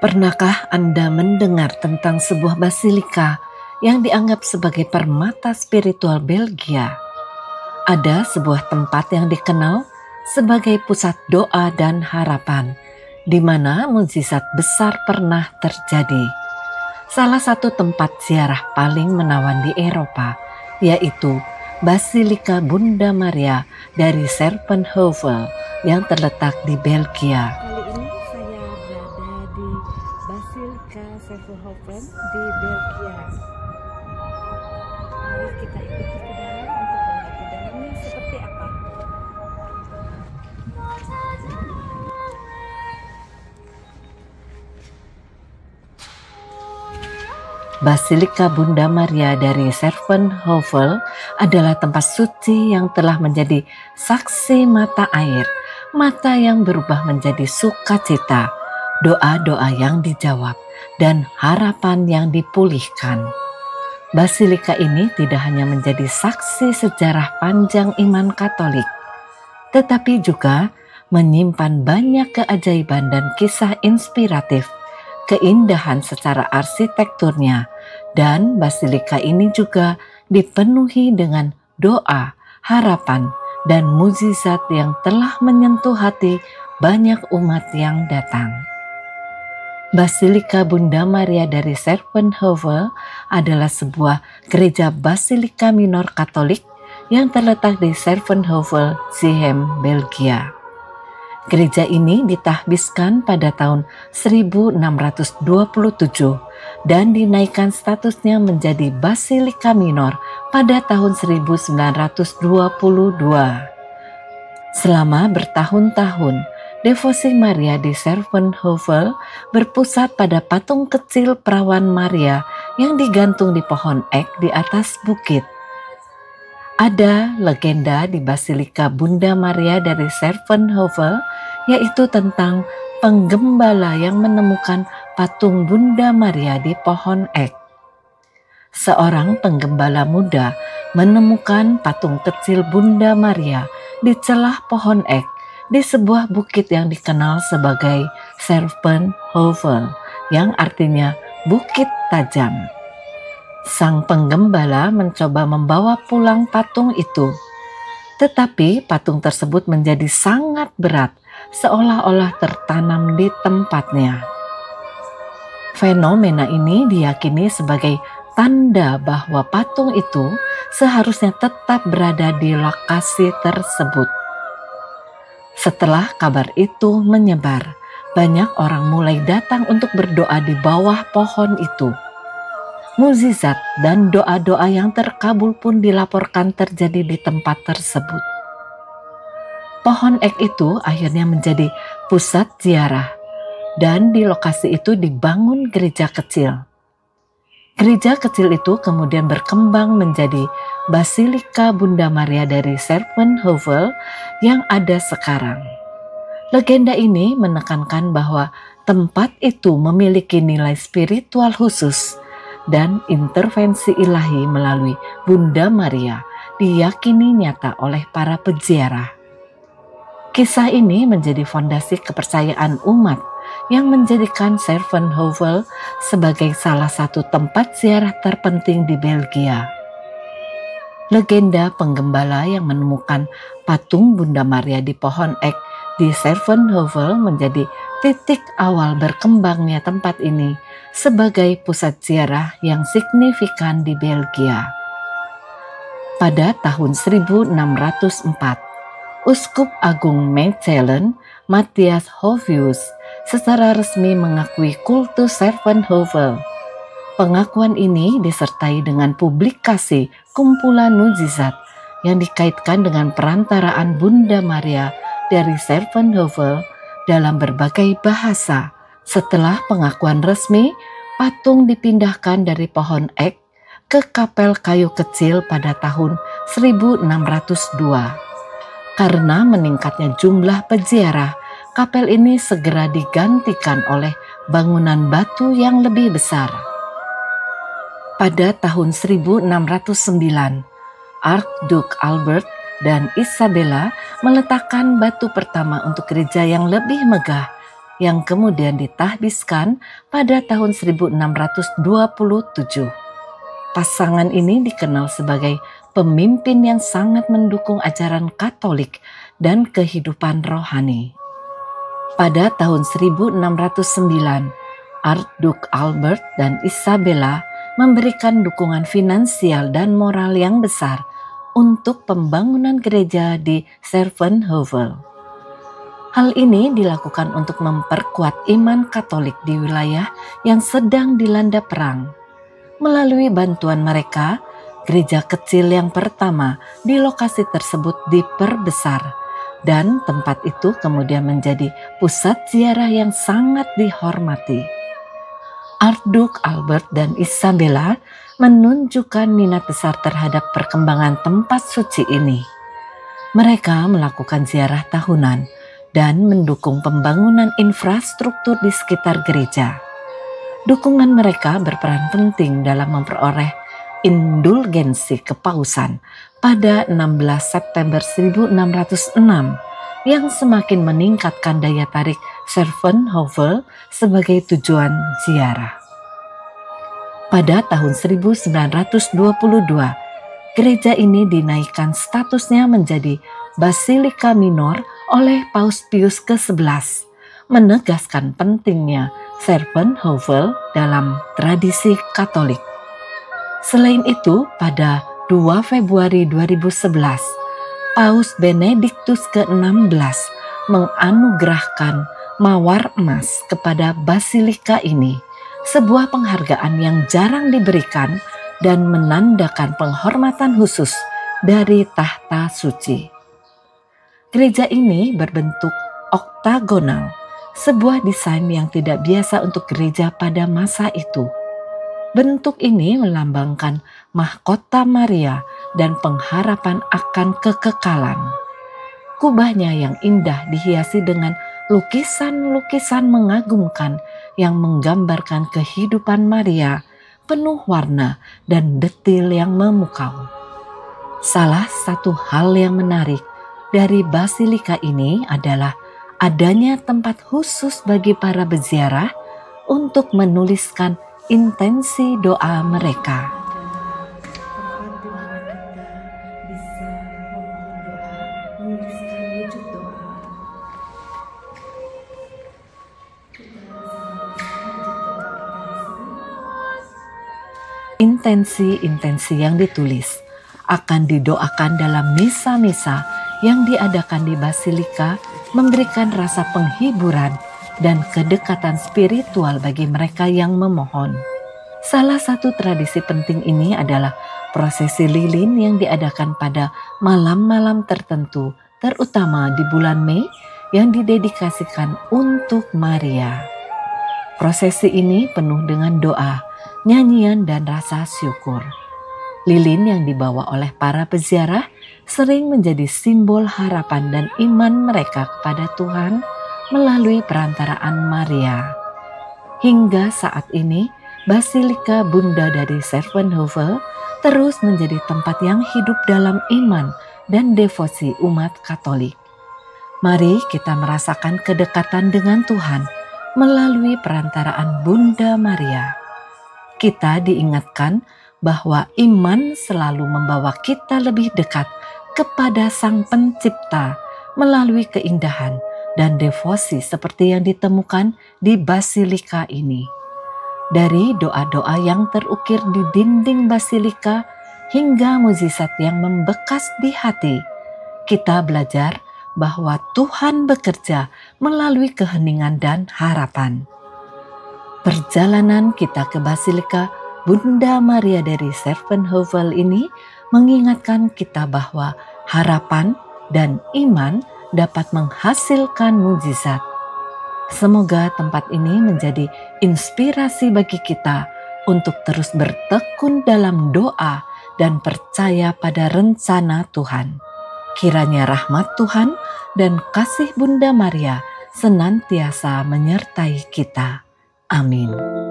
Pernahkah Anda mendengar tentang sebuah basilika yang dianggap sebagai permata spiritual Belgia? Ada sebuah tempat yang dikenal sebagai pusat doa dan harapan, di mana mukjizat besar pernah terjadi. Salah satu tempat ziarah paling menawan di Eropa, yaitu Basilika Bunda Maria dari Serpenheuvel yang terletak di Belgia. Kali ini saya berada di Basilika Serpenheuvel di Belgia. Mari kita ikuti ke dalam untuk melihat di dalamnya seperti apa. Basilika Bunda Maria dari Serpenheuvel adalah tempat suci yang telah menjadi saksi mata air, mata yang berubah menjadi sukacita, doa-doa yang dijawab, dan harapan yang dipulihkan. Basilika ini tidak hanya menjadi saksi sejarah panjang iman Katolik, tetapi juga menyimpan banyak keajaiban dan kisah inspiratif, keindahan secara arsitekturnya, dan basilika ini juga dipenuhi dengan doa, harapan, dan mukjizat yang telah menyentuh hati banyak umat yang datang. Basilika Bunda Maria dari Serpenheuvel adalah sebuah gereja basilika minor Katolik yang terletak di Serpenheuvel, Zihem, Belgia. Gereja ini ditahbiskan pada tahun 1627 dan dinaikkan statusnya menjadi basilika minor pada tahun 1922. Selama bertahun-tahun, devosi Maria di Serpenheuvel berpusat pada patung kecil perawan Maria yang digantung di pohon ek di atas bukit. Ada legenda di Basilika Bunda Maria dari Serpenheuvel, yaitu tentang penggembala yang menemukan patung Bunda Maria di pohon ek. Seorang penggembala muda menemukan patung kecil Bunda Maria di celah pohon ek di sebuah bukit yang dikenal sebagai Serpenheuvel, yang artinya bukit tajam. Sang penggembala mencoba membawa pulang patung itu, tetapi patung tersebut menjadi sangat berat, seolah-olah tertanam di tempatnya. Fenomena ini diyakini sebagai tanda bahwa patung itu seharusnya tetap berada di lokasi tersebut. Setelah kabar itu menyebar, banyak orang mulai datang untuk berdoa di bawah pohon itu. Mukjizat dan doa-doa yang terkabul pun dilaporkan terjadi di tempat tersebut. Pohon ek itu akhirnya menjadi pusat ziarah, dan di lokasi itu dibangun gereja kecil. Gereja kecil itu kemudian berkembang menjadi Basilika Bunda Maria dari Serpenheuvel yang ada sekarang. Legenda ini menekankan bahwa tempat itu memiliki nilai spiritual khusus, dan intervensi ilahi melalui Bunda Maria diyakini nyata oleh para peziarah. Kisah ini menjadi fondasi kepercayaan umat yang menjadikan Serpenheuvel sebagai salah satu tempat ziarah terpenting di Belgia. Legenda penggembala yang menemukan patung Bunda Maria di pohon ek di Serpenheuvel menjadi titik awal berkembangnya tempat ini sebagai pusat ziarah yang signifikan di Belgia. Pada tahun 1604, Uskup Agung Mechelen, Matthias Hovius, secara resmi mengakui kultus Serpenheuvel. Pengakuan ini disertai dengan publikasi kumpulan mukjizat yang dikaitkan dengan perantaraan Bunda Maria dari Serpenheuvel dalam berbagai bahasa. Setelah pengakuan resmi, patung dipindahkan dari pohon ek ke kapel kayu kecil pada tahun 1602. Karena meningkatnya jumlah peziarah, kapel ini segera digantikan oleh bangunan batu yang lebih besar. Pada tahun 1609, Archduke Albert dan Isabella meletakkan batu pertama untuk gereja yang lebih megah yang kemudian ditahbiskan pada tahun 1627. Pasangan ini dikenal sebagai pemimpin yang sangat mendukung ajaran Katolik dan kehidupan rohani. Pada tahun 1609, Archduke Albert dan Isabella memberikan dukungan finansial dan moral yang besar untuk pembangunan gereja di Servenhovel. Hal ini dilakukan untuk memperkuat iman Katolik di wilayah yang sedang dilanda perang. Melalui bantuan mereka, gereja kecil yang pertama di lokasi tersebut diperbesar, dan tempat itu kemudian menjadi pusat ziarah yang sangat dihormati. Archduke Albert dan Isabella menunjukkan minat besar terhadap perkembangan tempat suci ini. Mereka melakukan ziarah tahunan dan mendukung pembangunan infrastruktur di sekitar gereja. Dukungan mereka berperan penting dalam memperoleh indulgensi kepausan pada 16 September 1606 yang semakin meningkatkan daya tarik Servenhovel sebagai tujuan ziarah. Pada tahun 1922, gereja ini dinaikkan statusnya menjadi Basilika Minor oleh Paus Pius ke-11, menegaskan pentingnya Servenhovel dalam tradisi Katolik. Selain itu, pada 2 Februari 2011, Paus Benediktus ke-16 menganugerahkan mawar emas kepada basilika ini, sebuah penghargaan yang jarang diberikan dan menandakan penghormatan khusus dari tahta suci. Gereja ini berbentuk oktagonal, sebuah desain yang tidak biasa untuk gereja pada masa itu. Bentuk ini melambangkan mahkota Maria dan pengharapan akan kekekalan. Kubahnya yang indah dihiasi dengan lukisan-lukisan mengagumkan yang menggambarkan kehidupan Maria, penuh warna dan detil yang memukau. Salah satu hal yang menarik dari basilika ini adalah adanya tempat khusus bagi para peziarah untuk menuliskan intensi doa mereka. Tempat di mana kita bisa memohon doa, menuliskan wujud doa. Kita bisa menuliskan wujud doa kita di sini. Intensi-intensi yang ditulis akan didoakan dalam misa-misa yang diadakan di basilika, memberikan rasa penghiburan dan kedekatan spiritual bagi mereka yang memohon. Salah satu tradisi penting ini adalah prosesi lilin yang diadakan pada malam-malam tertentu, terutama di bulan Mei, yang didedikasikan untuk Maria. Prosesi ini penuh dengan doa, nyanyian, dan rasa syukur. Lilin yang dibawa oleh para peziarah sering menjadi simbol harapan dan iman mereka kepada Tuhan melalui perantaraan Maria. Hingga saat ini, Basilika Bunda dari Servenhovel terus menjadi tempat yang hidup dalam iman dan devosi umat Katolik. Mari kita merasakan kedekatan dengan Tuhan melalui perantaraan Bunda Maria. Kita diingatkan bahwa iman selalu membawa kita lebih dekat kepada Sang Pencipta melalui keindahan dan devosi seperti yang ditemukan di basilika ini. Dari doa-doa yang terukir di dinding basilika hingga mukjizat yang membekas di hati, kita belajar bahwa Tuhan bekerja melalui keheningan dan harapan. Perjalanan kita ke basilika Bunda Maria dari Servenhovel ini mengingatkan kita bahwa harapan dan iman dapat menghasilkan mukjizat. Semoga tempat ini menjadi inspirasi bagi kita untuk terus bertekun dalam doa dan percaya pada rencana Tuhan. Kiranya rahmat Tuhan dan kasih Bunda Maria senantiasa menyertai kita. Amin.